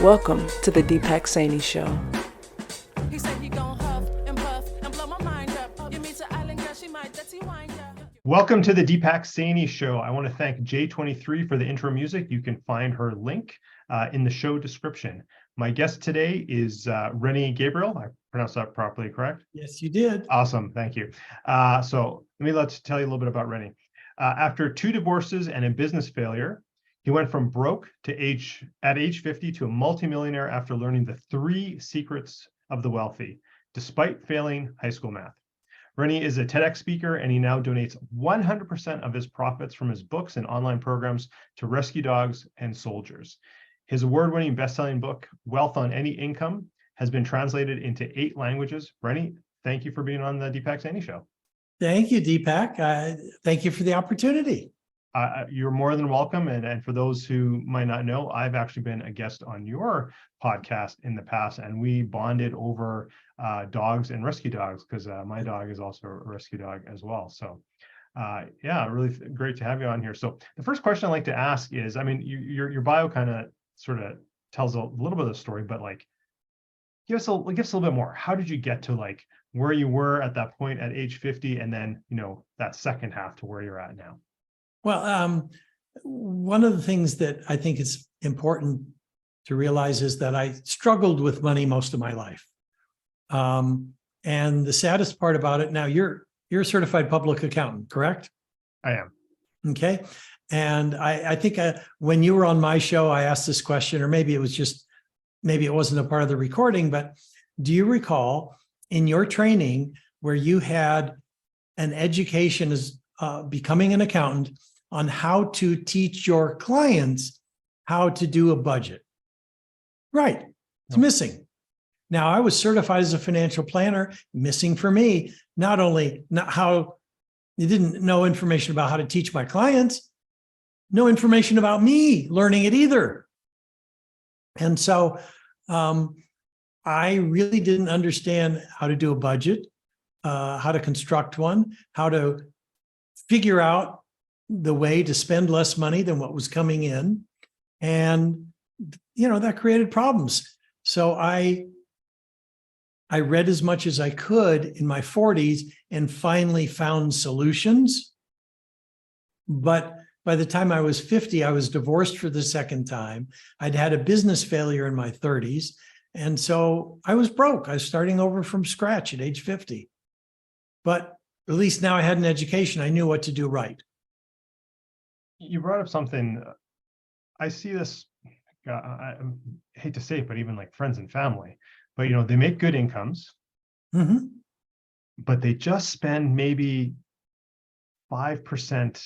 Welcome to the Deepak Saini Show. He said he gon' huff and puff and blow my mind up. You meet the island girl, she might Jxxiii wind up. Welcome to the Deepak Saini Show. I want to thank Jxxiii for the intro music. You can find her link in the show description. My guest today is Rennie Gabriel. I pronounced that properly, correct? Yes, you did. Awesome, thank you. So let's tell you a little bit about Rennie. After 2 divorces and a business failure, he went from broke to at age 50 to a multimillionaire after learning the 3 secrets of the wealthy, despite failing high school math. Rennie is a TEDx speaker, and he now donates 100% of his profits from his books and online programs to rescue dogs and soldiers. His award-winning best-selling book, Wealth on Any Income, has been translated into 8 languages. Rennie, thank you for being on the Deepak Saini Show. Thank you, Deepak. Thank you for the opportunity. You're more than welcome. And for those who might not know, I've actually been a guest on your podcast in the past, and we bonded over dogs and rescue dogs, because my dog is also a rescue dog as well. So yeah, really great to have you on here. So the first question I'd like to ask is, I mean, your bio kind of sort of tells a little bit of the story, but like, give us a little bit more. How did you get to like where you were at that point at age 50, and then, you know, that second half to where you're at now? Well, one of the things that I think is important to realize is that I struggled with money most of my life. And the saddest part about it, now you're a certified public accountant, correct? I am. Okay. And I think when you were on my show, I asked this question, or maybe it wasn't a part of the recording, but do you recall in your training where you had an education as becoming an accountant on how to teach your clients how to do a budget? Right. It's missing. Now, I was certified as a financial planner. Missing for me, not how you didn't know information about how to teach my clients, no information about me learning it either. And so I really didn't understand how to do a budget, how to construct one, how to figure out the way to spend less money than what was coming in. And, you know, that created problems. So I read as much as I could in my 40s and finally found solutions. But by the time I was 50, I was divorced for the second time. I'd had a business failure in my 30s. And so I was broke. I was starting over from scratch at age 50. But at least now I had an education. I knew what to do right. You brought up something. I see this, I hate to say it, but even like friends and family, but, you know, they make good incomes, but they just spend maybe 5%,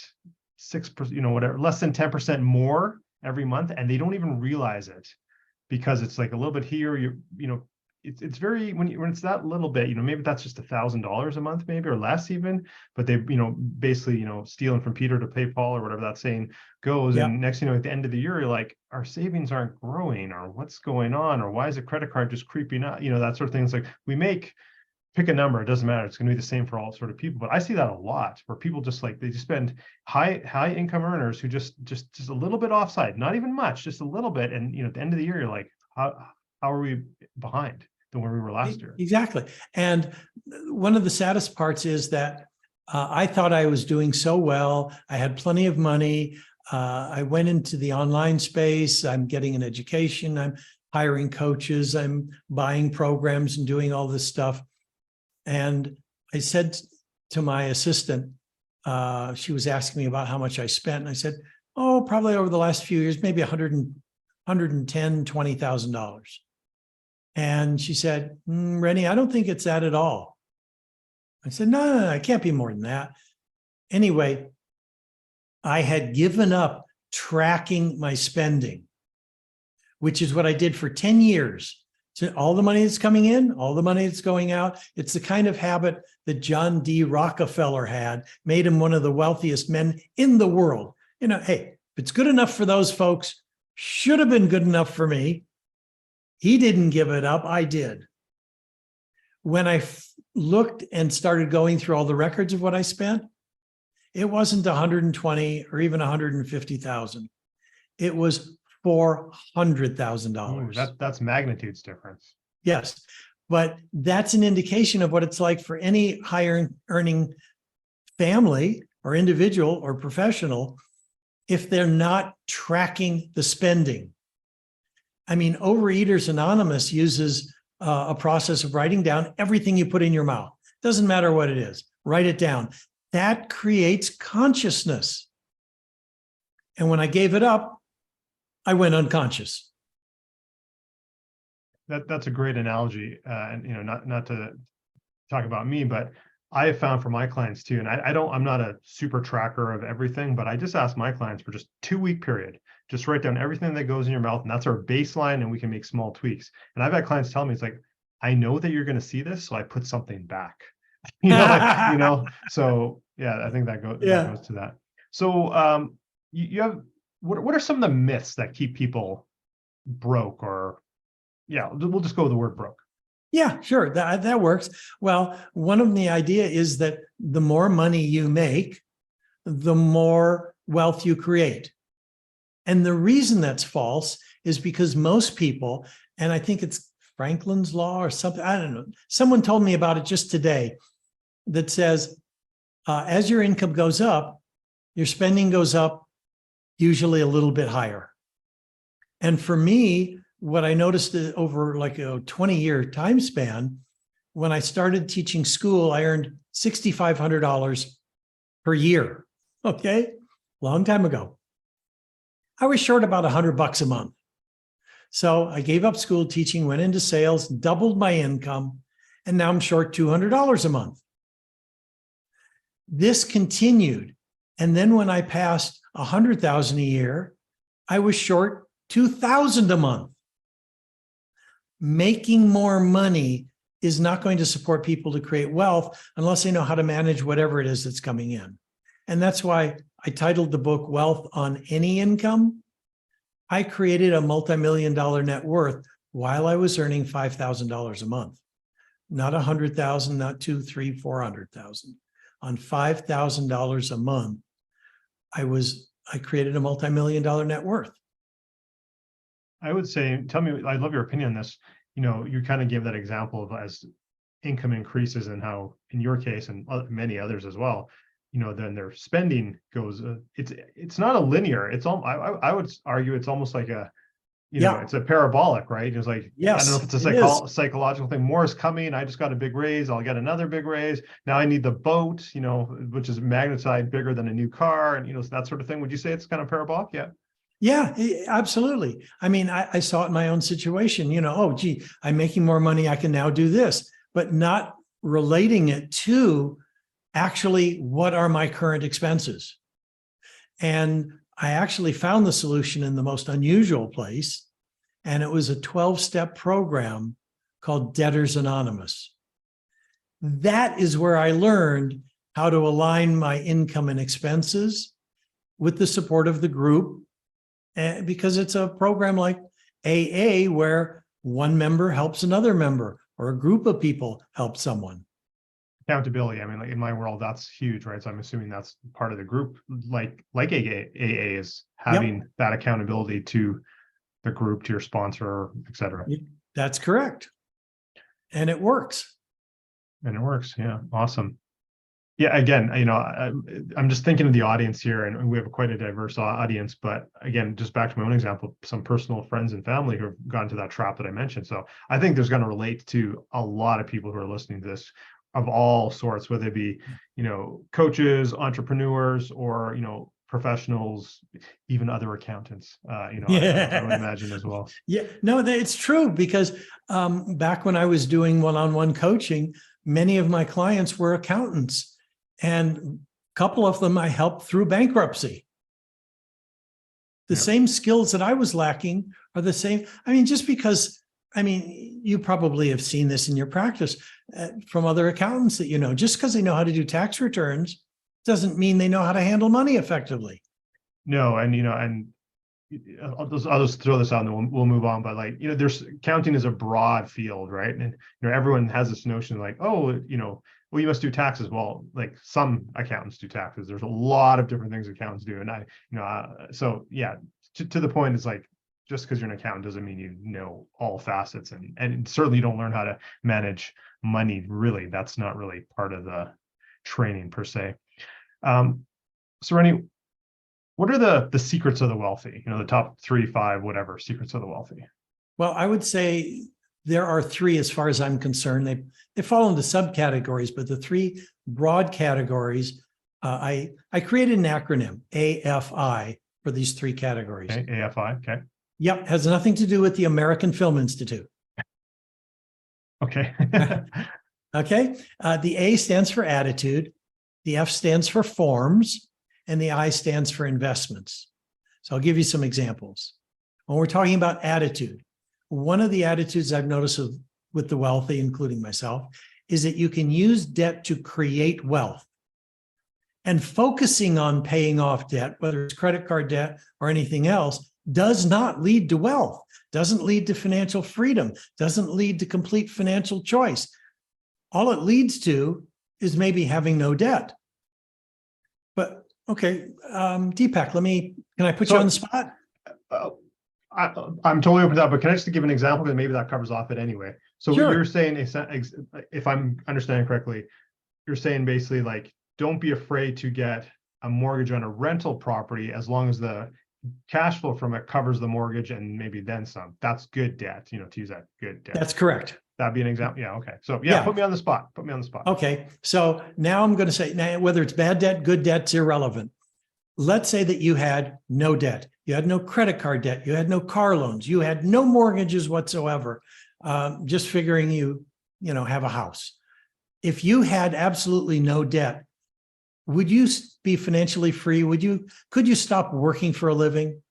6%, you know, whatever, less than 10% more every month. And they don't even realize it, because it's like a little bit here, you know, it's very, when it's that little bit, you know, maybe that's just $1,000 a month, maybe, or less even, but they, you know, basically, you know, stealing from Peter to pay Paul, or whatever that saying goes. And next, you know, at the end of the year, you're like, our savings aren't growing, or what's going on, or why is the credit card just creeping up? You know, that sort of thing. It's like, pick a number, it doesn't matter. It's going to be the same for all sort of people. But I see that a lot, where people just like, they just spend high income earners who just a little bit offside, not even much, just a little bit. And, you know, at the end of the year, you're like, how are we behind than where we were last year? Exactly. And one of the saddest parts is that I thought I was doing so well. I had plenty of money. I went into the online space. I'm getting an education. I'm hiring coaches. I'm buying programs and doing all this stuff. And I said to my assistant, she was asking me about how much I spent. And I said, oh, probably over the last few years, maybe $120,000. And she said, Rennie, I don't think it's that at all. I said, no, it can't be more than that. Anyway, I had given up tracking my spending, which is what I did for 10 years. So all the money that's coming in, all the money that's going out, it's the kind of habit that John D. Rockefeller had, made him one of the wealthiest men in the world. You know, hey, if it's good enough for those folks, should have been good enough for me. He didn't give it up. I did. When I looked and started going through all the records of what I spent, it wasn't 120 or even 150,000. It was $400,000. That's magnitudes difference. Yes, but that's an indication of what it's like for any higher earning family or individual or professional if they're not tracking the spending. I mean, Overeaters Anonymous uses a process of writing down everything you put in your mouth. Doesn't matter what it is, write it down. That creates consciousness. And when I gave it up, I went unconscious. That's a great analogy. And not to talk about me, but I have found for my clients too, and I'm not a super tracker of everything, but I just ask my clients for just 2-week period. Just write down everything that goes in your mouth, and that's our baseline, and we can make small tweaks. And I've had clients tell me, it's like, I know that you're going to see this, so I put something back. So yeah, I think that goes to that. So you have what are some of the myths that keep people broke? Or yeah, we'll just go with the word broke. Yeah, sure. That works. Well, one of the idea is that the more money you make, the more wealth you create. And the reason that's false is because most people, and I think it's Franklin's Law or something, I don't know. Someone told me about it just today that says, as your income goes up, your spending goes up, usually a little bit higher. And for me, what I noticed over like a 20-year time span, when I started teaching school, I earned $6,500 per year. Okay, long time ago. I was short about $100 a month. So I gave up school teaching, went into sales, doubled my income, and now I'm short $200 a month. This continued. And then when I passed $100,000 a year, I was short $2,000 a month. Making more money is not going to support people to create wealth unless they know how to manage whatever it is that's coming in. And that's why I titled the book Wealth on Any Income. I created a multi-million-dollar net worth while I was earning $5,000 a month. Not 100,000, not 2, 3, 400,000. On $5,000 a month, I created a multi-million-dollar net worth. I would say, tell me, I love your opinion on this. You kind of gave that example of as income increases and how, in your case and many others as well, then their spending goes. It's not a linear. It's all. I would argue it's almost like a, it's a parabolic, right? It's like, yes, I don't know if it's a psychological thing. More is coming. I just got a big raise. I'll get another big raise. Now I need the boat, which is magnetized bigger than a new car, and that sort of thing. Would you say it's kind of parabolic? Yeah. Yeah, absolutely. I mean, I saw it in my own situation, oh, gee, I'm making more money. I can now do this, but not relating it to actually what are my current expenses. And I actually found the solution in the most unusual place. And it was a 12-step program called Debtors Anonymous. That is where I learned how to align my income and expenses with the support of the group. Because it's a program like AA where one member helps another member or a group of people help someone. Accountability. I mean, like in my world, that's huge, right? So I'm assuming that's part of the group, like AA is having that accountability to the group, to your sponsor, et cetera. That's correct. And it works. Yeah. Awesome. Yeah, again, I'm just thinking of the audience here, and we have quite a diverse audience. But again, just back to my own example, some personal friends and family who have gotten to that trap that I mentioned. So I think there's going to relate to a lot of people who are listening to this of all sorts, whether it be, coaches, entrepreneurs, or, professionals, even other accountants, I would imagine as well. Yeah, no, it's true, because back when I was doing one-on-one coaching, many of my clients were accountants. And a couple of them I helped through bankruptcy. The same skills that I was lacking are the same. I mean, just because, you probably have seen this in your practice from other accountants that just because they know how to do tax returns doesn't mean they know how to handle money effectively. No, and I'll just throw this out and then we'll move on. But there's accounting is a broad field, right? And everyone has this notion like, oh, well, you must do taxes. Well, like some accountants do taxes. There's a lot of different things accountants do. And so yeah, to the point is like, just because you're an accountant doesn't mean you know all facets, and certainly you don't learn how to manage money. Really, that's not really part of the training per se. So Rennie, what are the secrets of the wealthy? The top 3, 5, whatever secrets of the wealthy. Well, I would say there are 3 as far as I'm concerned. They fall into subcategories, but the 3 broad categories, I created an acronym, AFI, for these 3 categories. Okay, AFI, okay. Yep, has nothing to do with the American Film Institute. Okay. Okay, the A stands for attitude, the F stands for forms, and the I stands for investments. So I'll give you some examples. When we're talking about attitude, one of the attitudes I've noticed with the wealthy, including myself, is that you can use debt to create wealth. And focusing on paying off debt, whether it's credit card debt or anything else, does not lead to wealth, doesn't lead to financial freedom, doesn't lead to complete financial choice. All it leads to is maybe having no debt. But okay, Deepak, can I put you on the spot? I'm totally open to that, but can I just give an example, because maybe that covers off it anyway. So Sure. what you're saying, if I'm understanding correctly, you're saying basically like, don't be afraid to get a mortgage on a rental property as long as the cash flow from it covers the mortgage and maybe then some. That's good debt, to use that good debt. That's correct. That'd be an example. Yeah. Okay. So Yeah. put me on the spot. Put me on the spot. Okay, so now I'm going to say, now whether it's bad debt, good debt's irrelevant. Let's say that you had no debt. You had no credit card debt. You had no car loans. You had no mortgages whatsoever. Just figuring you have a house. If you had absolutely no debt, would you be financially free? Could you stop working for a living?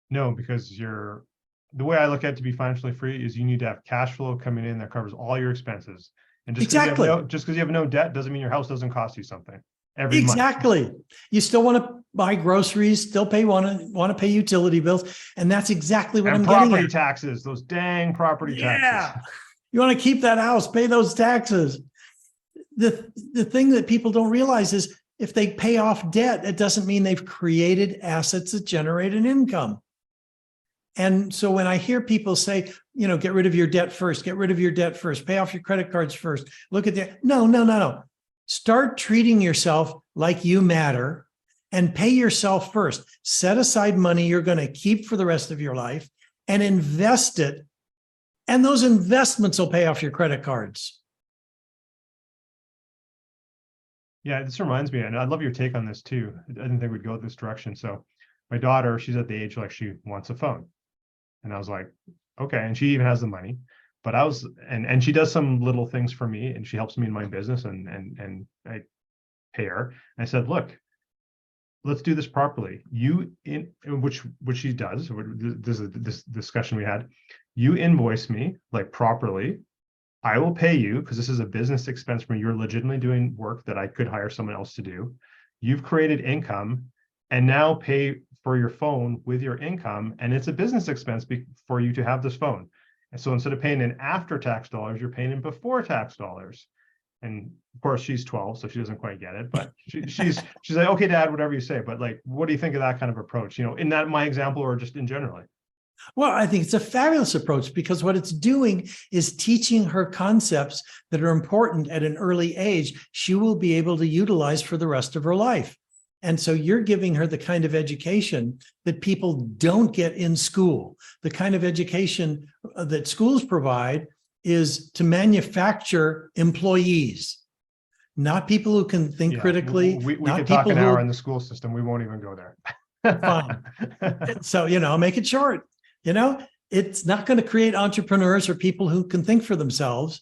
No, because the way I look at it to be financially free is you need to have cash flow coming in that covers all your expenses. And just Exactly. because you have no debt doesn't mean your house doesn't cost you something every month. Exactly. You still want to buy groceries, still want to pay utility bills, and that's exactly what I'm getting at. Property taxes, those dang property taxes. You want to keep that house, pay those taxes. The thing that people don't realize is if they pay off debt, it doesn't mean they've created assets that generate an income. And so when I hear people say, get rid of your debt first, get rid of your debt first, pay off your credit cards first, look at that. No. Start treating yourself like you matter and pay yourself first. Set aside money you're going to keep for the rest of your life and invest it. And those investments will pay off your credit cards. Yeah, this reminds me, and I love your take on this too. I didn't think we'd go this direction. So my daughter, she's at the age like she wants a phone. And I was like, okay. And she even has the money, but and she does some little things for me and she helps me in my business and I pay her. And I said, look, let's do this properly. Which she does. This is this discussion we had. You invoice me like properly. I will pay you because this is a business expense for me. You're legitimately doing work that I could hire someone else to do. You've created income and now pay for your phone with your income. And it's a business expense for you to have this phone. And so instead of paying in after tax dollars, you're paying in before tax dollars. And of course she's 12, so she doesn't quite get it, but she's like, okay, Dad, whatever you say. But like, what do you think of that kind of approach? In that my example or just in generally? Well, I think it's a fabulous approach because what it's doing is teaching her concepts that are important at an early age. She will be able to utilize for the rest of her life. And so you're giving her the kind of education that people don't get in school. The kind of education that schools provide is to manufacture employees, not people who can think critically. We could talk an hour in the school system. We won't even go there. Fine. So, I'll make it short. It's not going to create entrepreneurs or people who can think for themselves.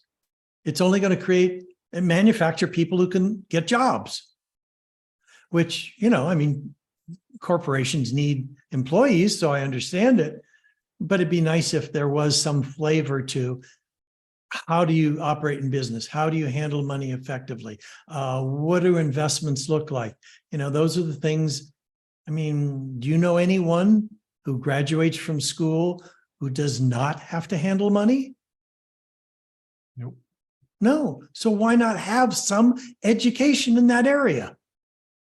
It's only going to create and manufacture people who can get jobs, which, corporations need employees. So I understand it, but it'd be nice if there was some flavor to how do you operate in business? How do you handle money effectively? What do investments look like? Those are the things. Do you know anyone who graduates from school who does not have to handle money? Nope. No. So why not have some education in that area?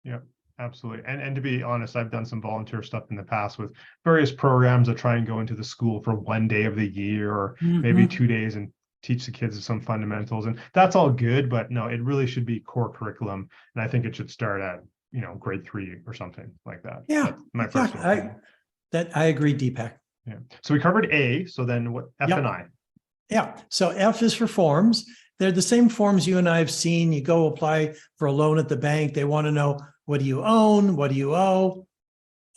Yeah. Absolutely. And to be honest, I've done some volunteer stuff in the past with various programs that try and go into the school for one day of the year, or maybe 2 days, and teach the kids some fundamentals. And that's all good, but no, it really should be core curriculum. And I think it should start at, grade 3 or something like that. Yeah, That's my exactly. personal opinion. I agree, Deepak. Yeah. So we covered A. So then what, F and I? Yeah. So F is for forms. They're the same forms you and I have seen. You go apply for a loan at the bank. They want to know, what do you own? What do you owe?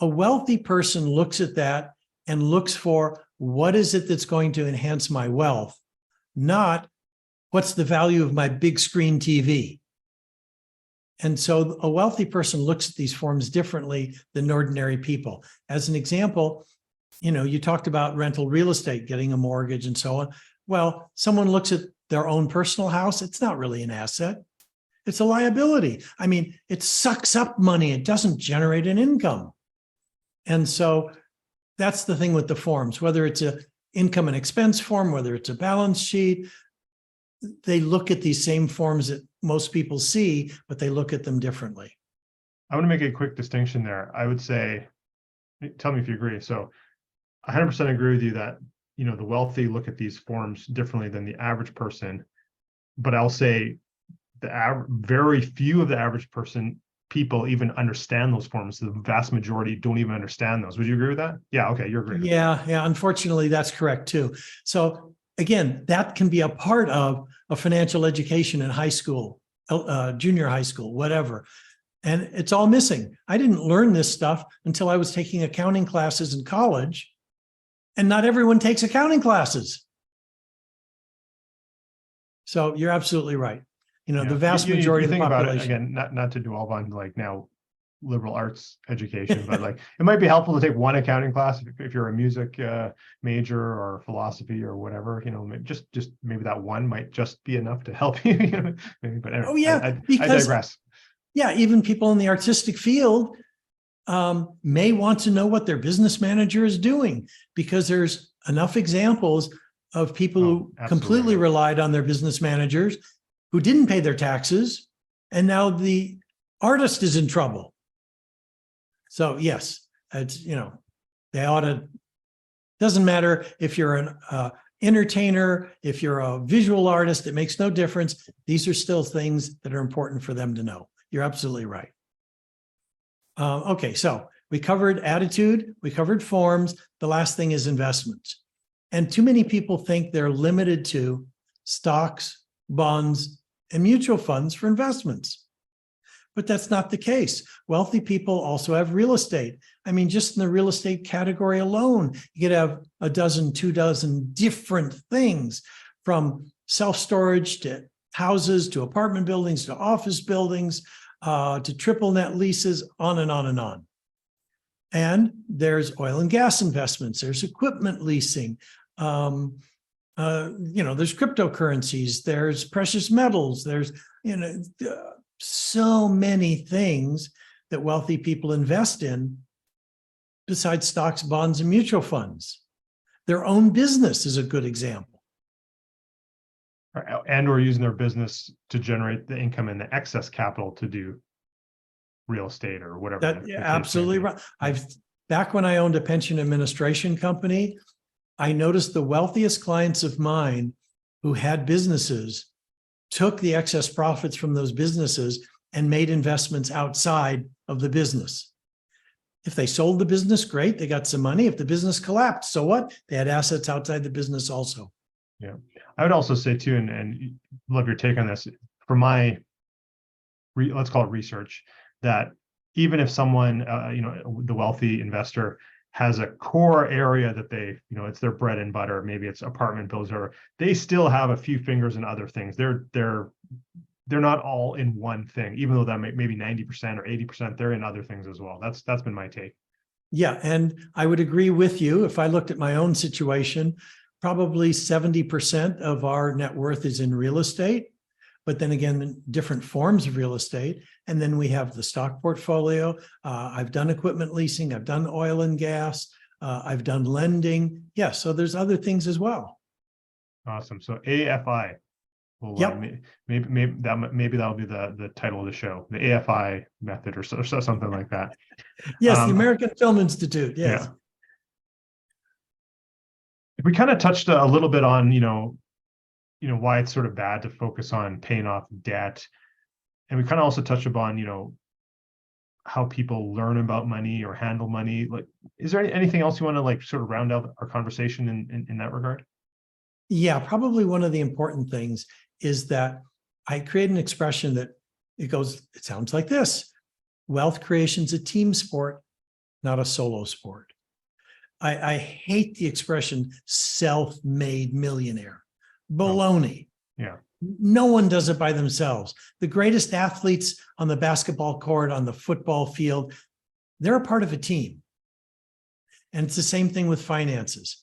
A wealthy person looks at that and looks for, what is it that's going to enhance my wealth? Not, what's the value of my big screen TV? And so a wealthy person looks at these forms differently than ordinary people. As an example, you talked about rental real estate, getting a mortgage and so on. Well, someone looks at their own personal house. It's not really an asset. It's a liability. I mean, it sucks up money. It doesn't generate an income. And so that's the thing with the forms, whether it's a income and expense form, whether it's a balance sheet, they look at these same forms that most people see, but they look at them differently. I want to make a quick distinction there. I would say, tell me if you agree. So 100% agree with you that, the wealthy look at these forms differently than the average person. But I'll say very few of the average people even understand those forms. The vast majority don't even understand those. Would you agree with that? Yeah. Okay. You're agreeing. Yeah. Unfortunately, that's correct too. So again, that can be a part of a financial education in high school, junior high school, whatever. And it's all missing. I didn't learn this stuff until I was taking accounting classes in college, and not everyone takes accounting classes. So you're absolutely right. The vast majority of the population. Again, not to dwell on now liberal arts education, but it might be helpful to take one accounting class if you're a music major or philosophy or whatever. Just maybe that one might just be enough to help you. Maybe, but anyway, oh yeah, I digress. Yeah, even people in the artistic field may want to know what their business manager is doing, because there's enough examples of people who completely relied on their business managers, who didn't pay their taxes, and now the artist is in trouble. So yes, it's, they ought to, doesn't matter if you're an entertainer, if you're a visual artist, it makes no difference. These are still things that are important for them to know. You're absolutely right. Okay, so we covered attitude, we covered forms. The last thing is investments. And too many people think they're limited to stocks, bonds, and mutual funds for investments. But that's not the case. Wealthy people also have real estate. I mean, just in the real estate category alone, you could have a dozen, 2 dozen different things, from self-storage to houses, to apartment buildings, to office buildings, to triple net leases, on and on and on. And there's oil and gas investments, there's equipment leasing, there's cryptocurrencies, there's precious metals, there's, so many things that wealthy people invest in besides stocks, bonds, and mutual funds. Their own business is a good example. And or using their business to generate the income and the excess capital to do real estate or whatever. That, absolutely right. Back when I owned a pension administration company, I noticed the wealthiest clients of mine who had businesses took the excess profits from those businesses and made investments outside of the business. If they sold the business, great, they got some money. If the business collapsed, so what? They had assets outside the business also. Yeah, I would also say too, and love your take on this, for my, let's call it research, that even if someone, the wealthy investor has a core area that they, it's their bread and butter, maybe it's apartment buildings, or they still have a few fingers in other things. They're not all in one thing, even though that maybe 90% or 80%, they're in other things as well. That's been my take. Yeah, and I would agree with you. If I looked at my own situation, probably 70% of our net worth is in real estate, but then again, different forms of real estate. And then we have the stock portfolio. I've done equipment leasing. I've done oil and gas. I've done lending. Yeah, so there's other things as well. Awesome. So AFI, Well, Yep. maybe that'll be the title of the show, the AFI method, or something like that. Yes, the American Film Institute. Yes. Yeah. We kind of touched a little bit on, why it's sort of bad to focus on paying off debt. And we kind of also touched upon, how people learn about money or handle money. Like, is there anything else you want to like sort of round out our conversation in that regard? Yeah, probably one of the important things is that I create an expression that it sounds like this: wealth creation is a team sport, not a solo sport. I hate the expression self-made millionaire. Baloney. Yeah. No one does it by themselves. The greatest athletes on the basketball court, on the football field, they're a part of a team. And it's the same thing with finances.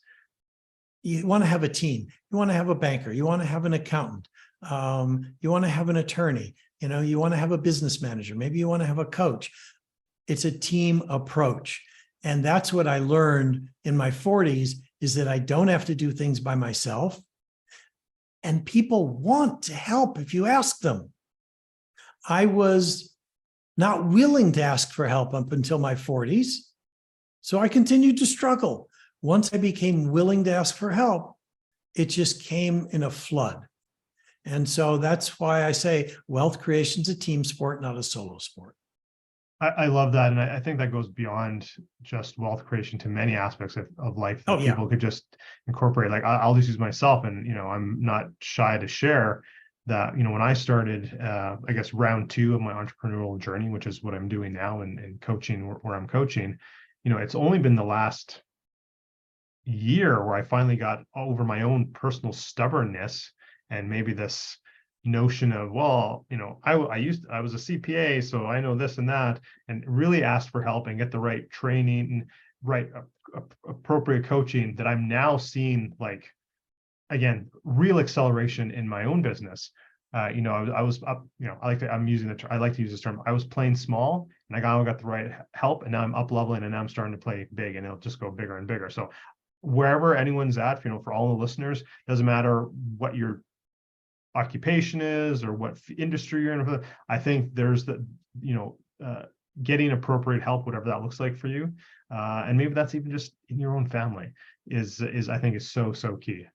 You want to have a team. You want to have a banker. You want to have an accountant. You want to have an attorney. You want to have a business manager. Maybe you want to have a coach. It's a team approach. And that's what I learned in my 40s, is that I don't have to do things by myself. And people want to help if you ask them. I was not willing to ask for help up until my 40s. So I continued to struggle. Once I became willing to ask for help, it just came in a flood. And so that's why I say wealth creation is a team sport, not a solo sport. I love that. And I think that goes beyond just wealth creation to many aspects of life that people could just incorporate. Like I'll just use myself, and, I'm not shy to share that, when I started, I guess round 2 of my entrepreneurial journey, which is what I'm doing now and coaching where I'm coaching, it's only been the last year where I finally got over my own personal stubbornness and maybe this notion of, well, I was a CPA, so I know this and that, and really asked for help and get the right training and right appropriate coaching, that I'm now seeing, like, again, real acceleration in my own business. I was up, I like to use this term. I was playing small, and I got the right help, and now I'm up leveling, and now I'm starting to play big, and it'll just go bigger and bigger. So wherever anyone's at, for all the listeners, doesn't matter what your occupation is or what industry you're in. I think there's getting appropriate help, whatever that looks like for you, and maybe that's even just in your own family, is I think is so key.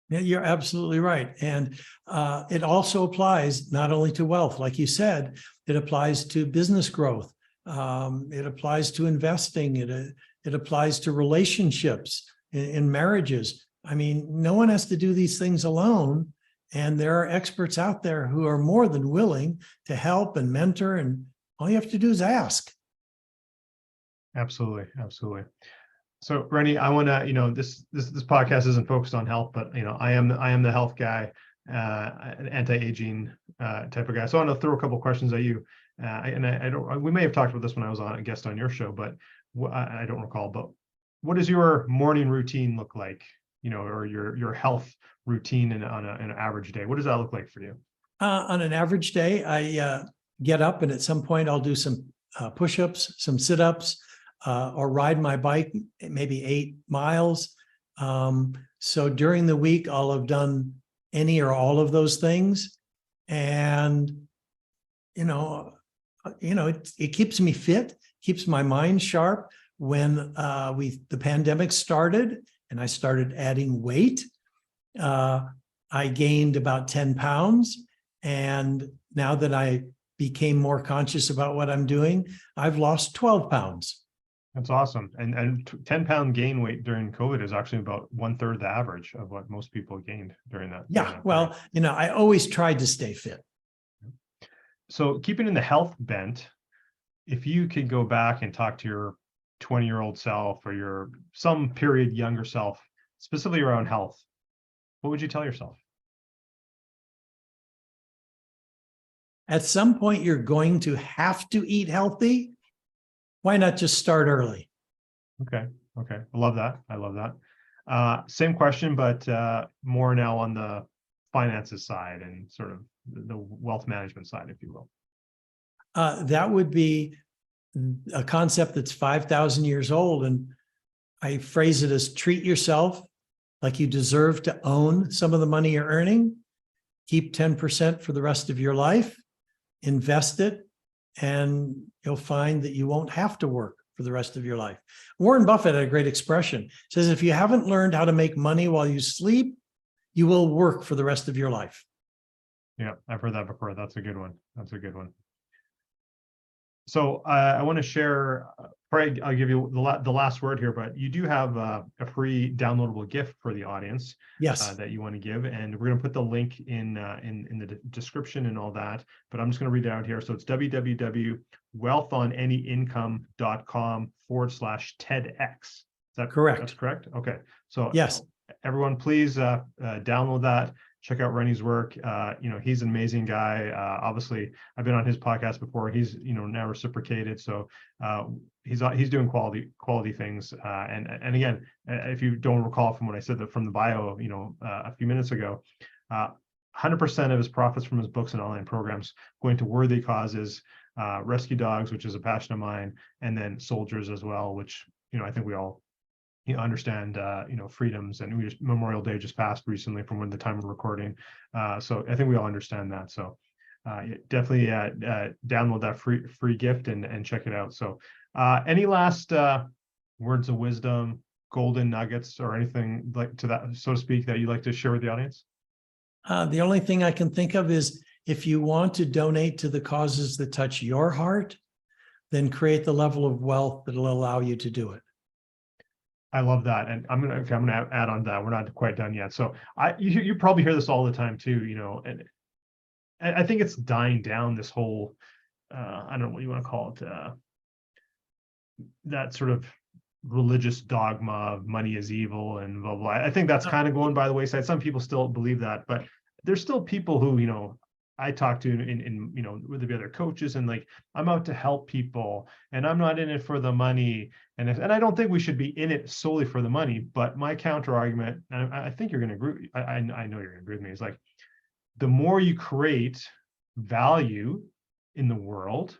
Yeah, you're absolutely right. And it also applies not only to wealth, like you said, it applies to business growth. It applies to investing. It applies to relationships in marriages. I mean, no one has to do these things alone. And there are experts out there who are more than willing to help and mentor. And all you have to do is ask. Absolutely. So Rennie, I want to, this podcast isn't focused on health, but I am the health guy, an anti-aging type of guy. So I want to throw a couple of questions at you. We may have talked about this when I was a guest on your show, but I don't recall. But what does your morning routine look like? Or your health routine on an average day? What does that look like for you? On an average day, I get up, and at some point I'll do some push-ups, some sit-ups, or ride my bike, maybe 8 miles. So during the week, I'll have done any or all of those things. And, it keeps me fit, keeps my mind sharp. When the pandemic started and I started adding weight, I gained about 10 pounds. And now that I became more conscious about what I'm doing, I've lost 12 pounds. That's awesome. And 10-pound gain weight during COVID is actually about 1/3 the average of what most people gained during that. Yeah. Well, I always tried to stay fit. So keeping in the health bent, if you could go back and talk to your 20-year-old self or some period younger self, specifically around health, what would you tell yourself? At some point, you're going to have to eat healthy. Why not just start early? Okay. I love that. Same question, but more now on the finances side and sort of the wealth management side, if you will. That would be a concept that's 5,000 years old. And I phrase it as treat yourself like you deserve to own some of the money you're earning. keep 10% for the rest of your life, invest it, and you'll find that you won't have to work for the rest of your life. Warren Buffett had a great expression. He says, if you haven't learned how to make money while you sleep, you will work for the rest of your life. Yeah, I've heard that before. That's a good one. That's a good one. So I want to share, probably I'll give you the last word here, but you do have a free downloadable gift for the audience. Yes. That you want to give, and we're going to put the link in the description and all that. But I'm just going to read it out here. So it's www.wealthonanyincome.com/TEDx. Is that correct? That's correct. Okay. So yes, everyone, please download that. Check out Rennie's work. He's an amazing guy. Obviously, I've been on his podcast before. He's, now reciprocated. So he's doing quality things. And again, if you don't recall from what I said from the bio, a few minutes ago, 100% of his profits from his books and online programs going to worthy causes, rescue dogs, which is a passion of mine, and then soldiers as well, which, I think we all understand, freedoms, and Memorial Day just passed recently from when the time of recording. So I think we all understand that. So definitely download that free gift and check it out. So any last words of wisdom, golden nuggets, or anything like to that, so to speak, that you'd like to share with the audience? The only thing I can think of is if you want to donate to the causes that touch your heart, then create the level of wealth that will allow you to do it. I love that, and I'm gonna add on to that. We're not quite done yet. So you probably hear this all the time too, and I think it's dying down, this whole I don't know what you want to call it, that sort of religious dogma of money is evil and blah blah. I think that's kind of going by the wayside. Some people still believe that, but there's still people who I talk to in with the other coaches, and like, I'm out to help people, and I'm not in it for the money. And I don't think we should be in it solely for the money. But my counter argument, and I think you're going to agree, I know you're going to agree with me, is like, the more you create value in the world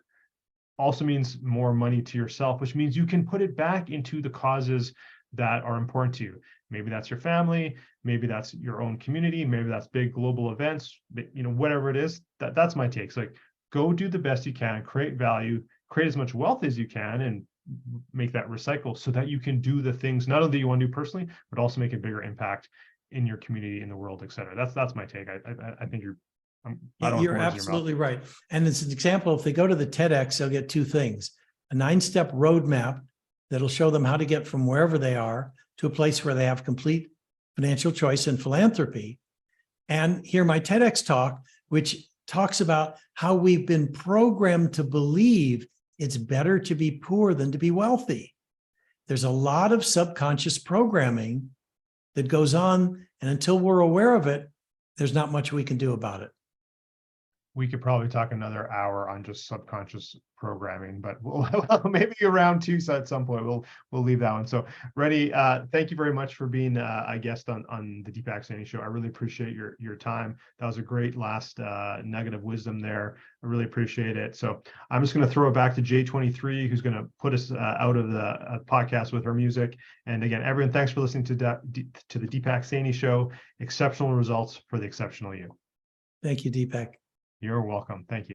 also means more money to yourself, which means you can put it back into the causes that are important to you. Maybe that's your family, maybe that's your own community, maybe that's big global events, whatever it is. That's my take. It's like, go do the best you can, create value, create as much wealth as you can, and make that recycle so that you can do the things not only that you want to do personally, but also make a bigger impact in your community, in the world, et cetera. That's my take. I think you're absolutely right. And as an example, if they go to the TEDx, they'll get two things: a 9-step roadmap that'll show them how to get from wherever they are to a place where they have complete financial choice and philanthropy, and hear my TEDx talk, which talks about how we've been programmed to believe it's better to be poor than to be wealthy. There's a lot of subconscious programming that goes on, and until we're aware of it, there's not much we can do about it. We could probably talk another hour on just subconscious programming, but we'll maybe around 2 at some point. We'll leave that one. So, Rennie, thank you very much for being a guest on the Deepak Saini Show. I really appreciate your time. That was a great last nugget of wisdom there. I really appreciate it. So I'm just going to throw it back to J23, who's going to put us out of the podcast with her music. And again, everyone, thanks for listening to the Deepak Saini Show. Exceptional results for the exceptional you. Thank you, Deepak. You're welcome. Thank you.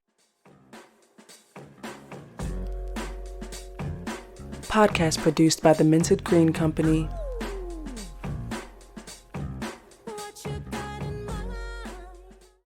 Podcast produced by the Minted Green Company